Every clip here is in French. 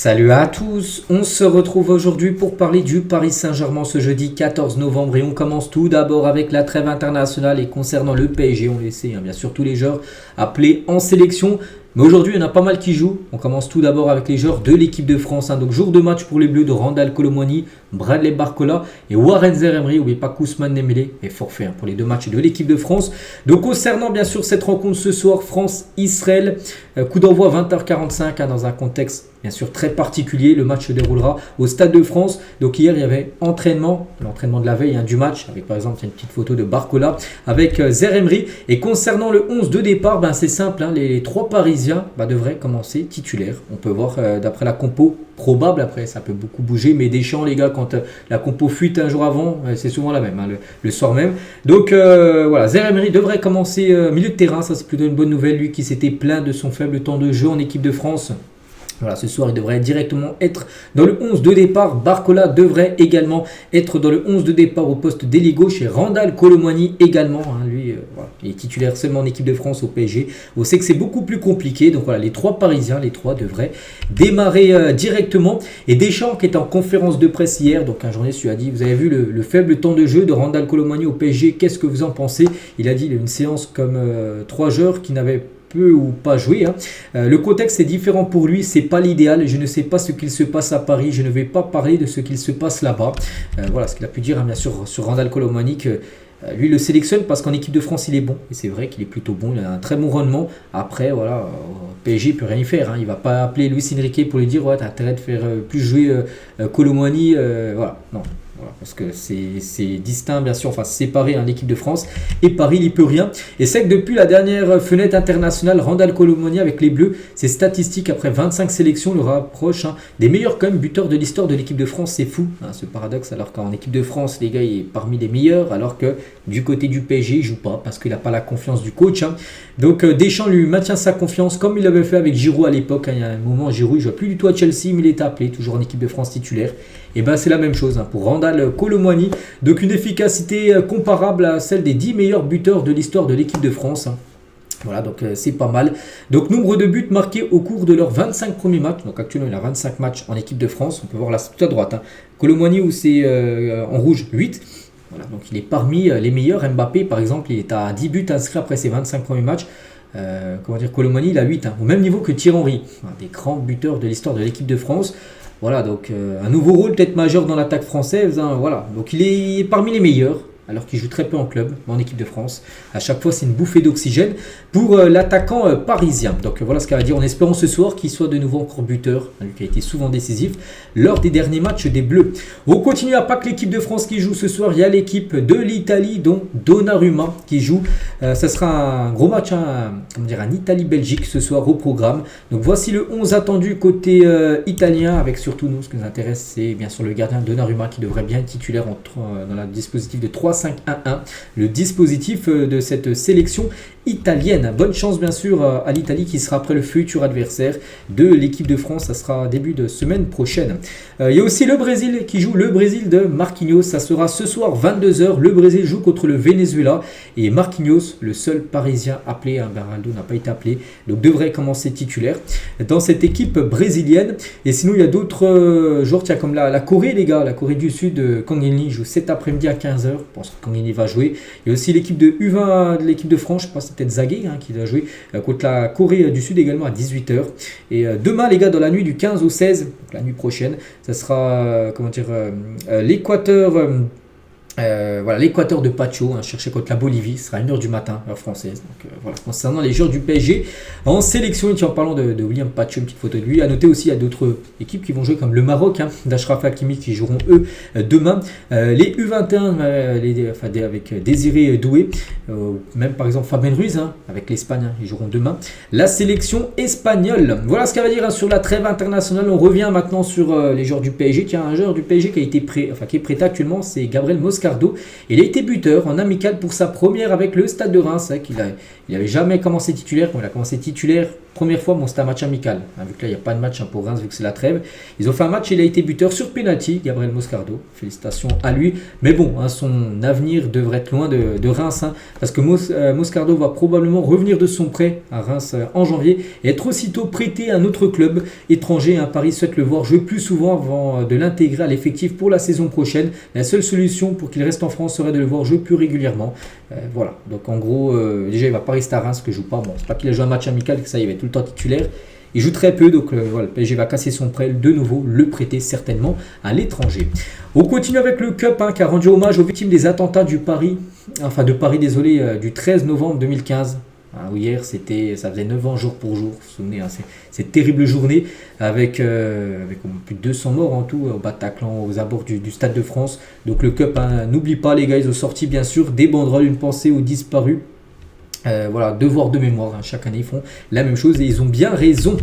Salut à tous, on se retrouve aujourd'hui pour parler du Paris Saint-Germain ce jeudi 14 novembre et on commence tout d'abord avec la trêve internationale et concernant le PSG, on laissait bien sûr tous les joueurs appelés en sélection. Mais aujourd'hui, il y en a pas mal qui jouent. On commence tout d'abord avec les joueurs de l'équipe de France. Donc, jour de match pour les Bleus de Randal Kolo Muani, Bradley Barcola et Warren Zaïre-Emery. N'oubliez pas qu'Ousmane Dembélé est forfait pour les deux matchs de l'équipe de France. Donc, concernant bien sûr cette rencontre ce soir, France-Israël, coup d'envoi 20h45 dans un contexte bien sûr très particulier. Le match se déroulera au Stade de France. Donc, hier, il y avait l'entraînement de la veille du match. Avec par exemple une petite photo de Barcola avec Zaïre-Emery. Et concernant le 11 de départ, c'est simple. Les trois Parisiens devrait commencer titulaire. On peut voir d'après la compo probable, après ça peut beaucoup bouger, mais Deschamps les gars, quand la compo fuite un jour avant, c'est souvent la même, le soir même. Donc voilà, Zaïre-Emery devrait commencer milieu de terrain, ça c'est plutôt une bonne nouvelle, lui qui s'était plaint de son faible temps de jeu en équipe de France. Voilà, ce soir, il devrait directement être dans le 11 de départ. Barcola devrait également être dans le 11 de départ au poste d'ailier gauche. Et Randal Kolo Muani également. Lui, voilà, il est titulaire seulement en équipe de France au PSG. On sait que c'est beaucoup plus compliqué. Donc voilà, les trois Parisiens, les trois devraient démarrer directement. Et Deschamps qui est en conférence de presse hier. Donc un journaliste lui a dit, vous avez vu le faible temps de jeu de Randal Kolo Muani au PSG. Qu'est-ce que vous en pensez? Il a dit, il a une séance comme 3 joueurs qui n'avaient peu ou pas joué. Le contexte est différent pour lui, c'est pas l'idéal. Je ne sais pas ce qu'il se passe à Paris, je ne vais pas parler de ce qu'il se passe là-bas. Voilà ce qu'il a pu dire bien sûr sur Randal Kolo Muani, que lui le sélectionne parce qu'en équipe de France il est bon. Et c'est vrai qu'il est plutôt bon, il a un très bon rendement. Après voilà, PSG il peut rien y faire. Il va pas appeler Luis Enrique pour lui dire ouais, t'as intérêt de faire plus jouer Kolo Muani. Voilà, non. Voilà, parce que c'est distinct, bien sûr, enfin séparé l'équipe de France. Et Paris, il n'y peut rien. Et c'est que depuis la dernière fenêtre internationale, Randal Kolo Muani avec les Bleus, ses statistiques après 25 sélections le rapprochent des meilleurs quand même buteurs de l'histoire de l'équipe de France. C'est fou, ce paradoxe, alors qu'en équipe de France, les gars, il est parmi les meilleurs, alors que du côté du PSG, il ne joue pas parce qu'il n'a pas la confiance du coach. Donc Deschamps lui maintient sa confiance comme il l'avait fait avec Giroud à l'époque. Il y a un moment, Giroud ne joue plus du tout à Chelsea, mais il est appelé toujours en équipe de France titulaire. Et c'est la même chose pour Randal Kolo Muani. Donc une efficacité comparable à celle des 10 meilleurs buteurs de l'histoire de l'équipe de France. Voilà, donc c'est pas mal. Donc nombre de buts marqués au cours de leurs 25 premiers matchs. Donc actuellement il a 25 matchs en équipe de France. On peut voir là tout à droite. Kolo Muani où c'est en rouge 8. Voilà, donc il est parmi les meilleurs. Mbappé par exemple, il est à 10 buts inscrits après ses 25 premiers matchs. Kolo Muani il a 8, au même niveau que Thierry Henry. Des grands buteurs de l'histoire de l'équipe de France. Voilà, donc un nouveau rôle peut-être majeur dans l'attaque française. Voilà, donc il est parmi les meilleurs, alors qu'il joue très peu en club, mais en équipe de France. À chaque fois, c'est une bouffée d'oxygène pour l'attaquant parisien. Donc voilà ce qu'elle va dire en espérant ce soir qu'il soit de nouveau encore buteur, lui qui a été souvent décisif lors des derniers matchs des Bleus. On continue à pas que l'équipe de France qui joue ce soir, il y a l'équipe de l'Italie, dont Donnarumma qui joue. Ça sera un gros match, un Italie-Belgique ce soir au programme. Donc voici le 11 attendu côté italien, avec surtout nous, ce qui nous intéresse, c'est bien sûr le gardien Donnarumma qui devrait bien être titulaire dans le dispositif de 3-5-1-1, le dispositif de cette sélection italienne. Bonne chance bien sûr à l'Italie qui sera après le futur adversaire de l'équipe de France. Ça sera début de semaine prochaine. Il y a aussi le Brésil qui joue, le Brésil de Marquinhos. Ça sera ce soir 22h. Le Brésil joue contre le Venezuela et Marquinhos, le seul Parisien appelé, Beraldo n'a pas été appelé, donc devrait commencer titulaire dans cette équipe brésilienne. Et sinon il y a d'autres joueurs, tiens, comme la Corée les gars, la Corée du Sud, Kang In-lee joue cet après-midi à 15h. Je pense que Kang In-lee va jouer. Il y a aussi l'équipe de U20 de l'équipe de France, je pense peut-être Zague qui doit jouer contre la Corée du Sud également à 18h. Et demain les gars, dans la nuit du 15 au 16, donc la nuit prochaine, ça sera l'Équateur. Voilà, l'Équateur de Pacho, cherché contre la Bolivie, ce sera 1h du matin, heure française. Donc voilà, concernant les joueurs du PSG en sélection, en parlant de William Pacho, une petite photo de lui. À noter aussi, il y a d'autres équipes qui vont jouer comme le Maroc, d'Achraf Hakimi qui joueront eux demain. Les U21 avec Désiré Doué, même par exemple Fabien Ruiz avec l'Espagne, ils joueront demain. La sélection espagnole. Voilà ce qu'elle va dire sur la trêve internationale. On revient maintenant sur les joueurs du PSG. Tiens, un joueur du PSG qui est prêté actuellement, c'est Gabriel Moscardo. Il a été buteur en amical pour sa première avec le Stade de Reims. Il n'avait jamais commencé titulaire. Quand il a commencé titulaire, première fois, bon, c'était un match amical, hein, vu que là il n'y a pas de match pour Reims, vu que c'est la trêve. Ils ont fait un match, il a été buteur sur penalty, Gabriel Moscardo, félicitations à lui. Mais bon, hein, son avenir devrait être loin de Reims, hein, parce que Moscardo va probablement revenir de son prêt à Reims en janvier et être aussitôt prêté à un autre club étranger. Hein. Paris souhaite le voir jouer plus souvent avant de l'intégrer à l'effectif pour la saison prochaine. La seule solution pour qu'il reste en France serait de le voir jouer plus régulièrement. Voilà, donc en gros, déjà il va pas rester à Reims que je joue pas. Bon, c'est pas qu'il a joué un match amical que ça il va être tout le temps titulaire. Il joue très peu, donc voilà, le PSG va casser son prêt, de nouveau le prêter certainement à l'étranger. On continue avec le Cup, hein, qui a rendu hommage aux victimes des attentats du Paris du 13 novembre 2015. Hein, hier, ça faisait 9 ans jour pour jour, vous vous souvenez, hein, cette terrible journée avec plus de 200 morts en tout au Bataclan, aux abords du Stade de France. Donc le Cup, hein, n'oublie pas les gars, ils ont sorti bien sûr des banderoles, une pensée aux disparus. Voilà, devoir de mémoire, hein. Chaque année ils font la même chose et ils ont bien raison.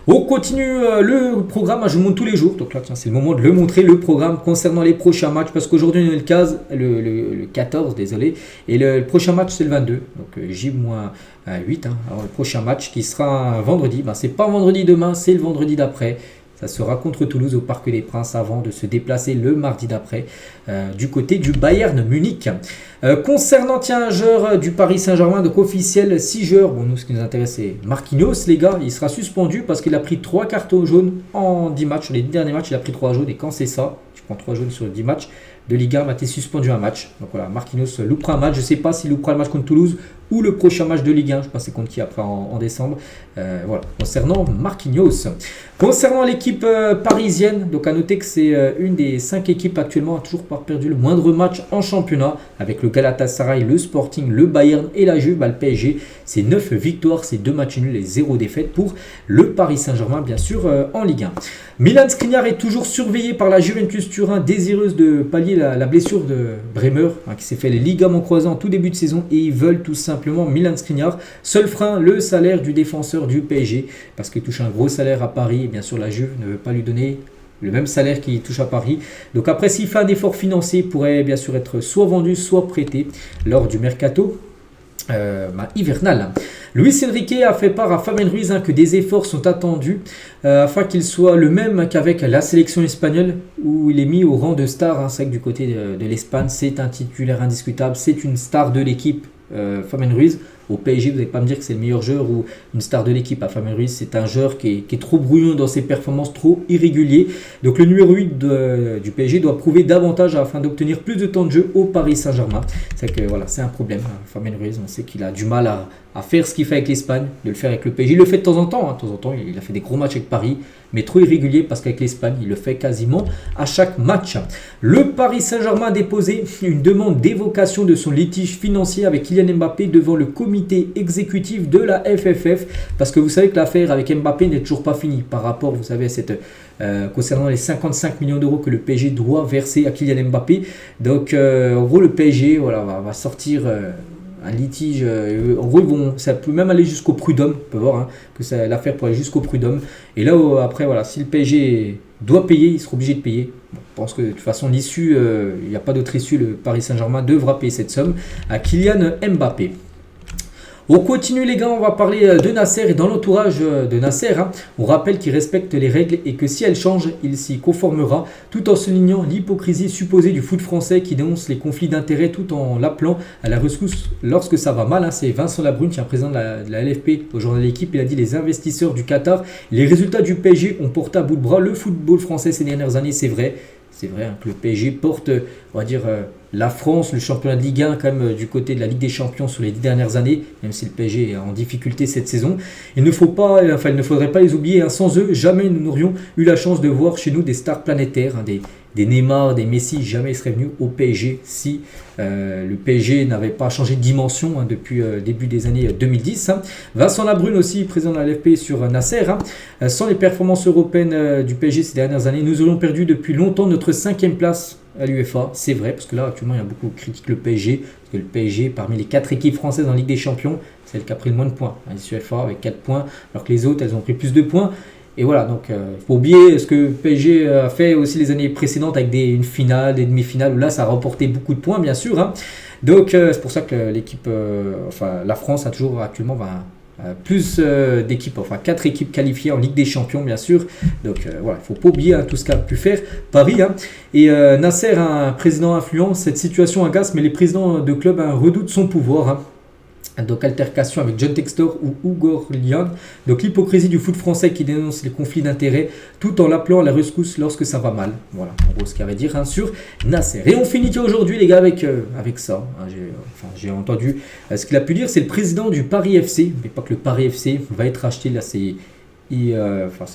On continue le programme, je vous montre tous les jours, donc là tiens, c'est le moment de le montrer, le programme concernant les prochains matchs, parce qu'aujourd'hui on est le 14, désolé, et le prochain match c'est le 22, donc J-8, hein. Alors le prochain match qui sera un vendredi, c'est pas vendredi demain, c'est le vendredi d'après. Ça sera contre Toulouse au Parc des Princes avant de se déplacer le mardi d'après du côté du Bayern Munich. Concernant un joueur du Paris Saint-Germain, donc officiel 6 joueurs. Bon, nous ce qui nous intéresse c'est Marquinhos, les gars. Il sera suspendu parce qu'il a pris 3 cartons jaunes en 10 matchs. Sur les 10 derniers matchs, il a pris 3 jaunes. Et quand c'est ça, tu prends 3 jaunes sur les 10 matchs de Ligue 1, tu es suspendu un match. Donc voilà, Marquinhos loupera un match. Je ne sais pas s'il loupera le match contre Toulouse ou le prochain match de Ligue 1. Je ne sais pas c'est contre qui après en décembre. Voilà, concernant Marquinhos. Concernant l'équipe parisienne, donc à noter que c'est une des 5 équipes actuellement à toujours pas perdu le moindre match en championnat, avec le Galatasaray, le Sporting, le Bayern et la Juve. Le PSG, c'est 9 victoires, c'est 2 matchs nuls et 0 défaite pour le Paris Saint-Germain, bien sûr, en Ligue 1. Milan Skriniar est toujours surveillé par la Juventus Turin, désireuse de pallier la blessure de Bremer, hein, qui s'est fait les ligaments croisés en tout début de saison, et ils veulent tout simplement Milan Skriniar. Seul frein, le salaire du défenseur du PSG, parce qu'il touche un gros salaire à Paris. Bien sûr, la Juve ne veut pas lui donner le même salaire qu'il touche à Paris. Donc après, s'il fait un effort financier, il pourrait bien sûr être soit vendu, soit prêté lors du mercato hivernal. Luis Enrique a fait part à Fabien Ruiz que des efforts sont attendus afin qu'il soit le même qu'avec la sélection espagnole, où il est mis au rang de star. C'est vrai que du côté de l'Espagne, c'est un titulaire indiscutable, c'est une star de l'équipe. Fabien Ruiz, au PSG, vous n'allez pas me dire que c'est le meilleur joueur ou une star de l'équipe. Fabien Ruiz, c'est un joueur qui est trop brouillon dans ses performances, trop irrégulier. Donc le numéro 8 du PSG doit prouver davantage afin d'obtenir plus de temps de jeu au Paris Saint-Germain. C'est que voilà, c'est un problème. Fabien Ruiz, on sait qu'il a du mal à faire ce qu'il fait avec l'Espagne, de le faire avec le PSG. Il le fait de temps en temps. De temps en temps, il a fait des gros matchs avec Paris, mais trop irrégulier parce qu'avec l'Espagne, il le fait quasiment à chaque match. Le Paris Saint-Germain a déposé une demande d'évocation de son litige financier avec Kylian Mbappé devant le comité exécutif de la FFF, parce que vous savez que l'affaire avec Mbappé n'est toujours pas finie par rapport, vous savez, à concernant les 55 millions d'euros que le PSG doit verser à Kylian Mbappé. Donc en gros, le PSG va sortir un litige. En gros, ça peut même aller jusqu'au prud'homme. On peut voir que l'affaire pourrait aller jusqu'au prud'homme. Et là, après, voilà, si le PSG doit payer, il sera obligé de payer. Bon, je pense que de toute façon, l'issue, il n'y a pas d'autre issue. Le Paris Saint-Germain devra payer cette somme à Kylian Mbappé. On continue les gars, on va parler de Nasser et dans l'entourage de Nasser, on rappelle qu'il respecte les règles et que si elles changent, il s'y conformera, tout en soulignant l'hypocrisie supposée du foot français qui dénonce les conflits d'intérêts tout en l'appelant à la rescousse lorsque ça va mal. C'est Vincent Labrune, qui est président de la LFP au journal de l'équipe. Il a dit: les investisseurs du Qatar, les résultats du PSG ont porté à bout de bras le football français ces dernières années. C'est vrai que le PSG porte, on va dire, la France, le championnat de Ligue 1 quand même du côté de la Ligue des Champions sur les 10 dernières années, même si le PSG est en difficulté cette saison. Il ne faudrait pas les oublier. Sans eux, jamais nous n'aurions eu la chance de voir chez nous des stars planétaires, des Neymar, des Messi. Jamais ils seraient venus au PSG si le PSG n'avait pas changé de dimension depuis début des années 2010. Vincent Labrune aussi, président de la LFP sur Nasser. Sans les performances européennes du PSG ces dernières années, nous aurions perdu depuis longtemps notre 5e place à l'UEFA. C'est vrai, parce que là actuellement il y a beaucoup qui critiquent le PSG, parce que le PSG, parmi les 4 équipes françaises en Ligue des Champions, c'est celle qui a pris le moins de points. l'UEFA avec 4 points, alors que les autres elles ont pris plus de points. Et voilà, donc il faut oublier ce que le PSG a fait aussi les années précédentes avec une finale, des demi-finales, où là ça a remporté beaucoup de points bien sûr. Donc c'est pour ça que l'équipe, la France a toujours actuellement plus d'équipes, enfin 4 équipes qualifiées en Ligue des Champions bien sûr. Donc voilà, il ne faut pas oublier tout ce qu'a pu faire Paris. Et Nasser, un président influent, cette situation agace, mais les présidents de club redoutent son pouvoir. Donc altercation avec John Textor ou Hugo Lyon. Donc l'hypocrisie du foot français qui dénonce les conflits d'intérêts tout en l'appelant à la rescousse lorsque ça va mal. Voilà, en gros ce qu'il y avait à dire sur Nasser. Et on finit aujourd'hui les gars avec ça. J'ai entendu ce qu'il a pu dire. C'est le président du Paris FC, mais pas que le Paris FC va être acheté là, c'est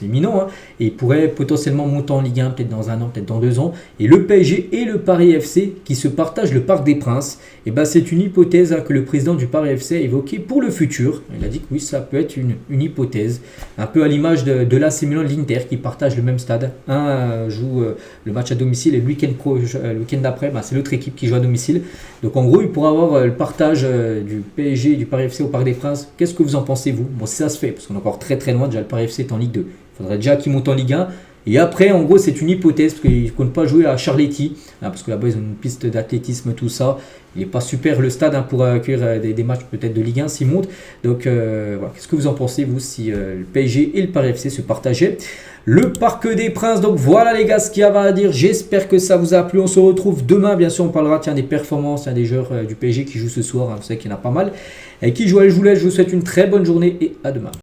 imminent, et il pourrait potentiellement monter en Ligue 1 peut-être dans 1 an, peut-être dans 2 ans. Et le PSG et le Paris FC qui se partagent le Parc des Princes, et c'est une hypothèse que le président du Paris FC a évoquée pour le futur. Il a dit que oui, ça peut être une hypothèse, un peu à l'image de l'AC Milan et de l'Inter qui partagent le même stade. Un joue le match à domicile et le week-end d'après, c'est l'autre équipe qui joue à domicile. Donc en gros, il pourra avoir le partage du PSG et du Paris FC au Parc des Princes. Qu'est-ce que vous en pensez vous? Bon, si ça se fait, parce qu'on est encore très très loin, déjà le Paris FC est en Ligue 2. Il faudrait déjà qu'il monte en Ligue 1. Et après, en gros, c'est une hypothèse, parce qu'ils ne comptent pas jouer à Charletti, parce que là-bas, ils ont une piste d'athlétisme, tout ça. Il n'est pas super le stade pour accueillir des matchs peut-être de Ligue 1 s'ils montent. Donc, voilà. Qu'est-ce que vous en pensez, vous, si le PSG et le Paris FC se partageaient le Parc des Princes? Donc, voilà, les gars, ce qu'il y avait à dire. J'espère que ça vous a plu. On se retrouve demain. Bien sûr, on parlera des performances, des joueurs du PSG qui jouent ce soir. Vous savez qu'il y en a pas mal. Et qui jouent à Je vous souhaite une très bonne journée et à demain.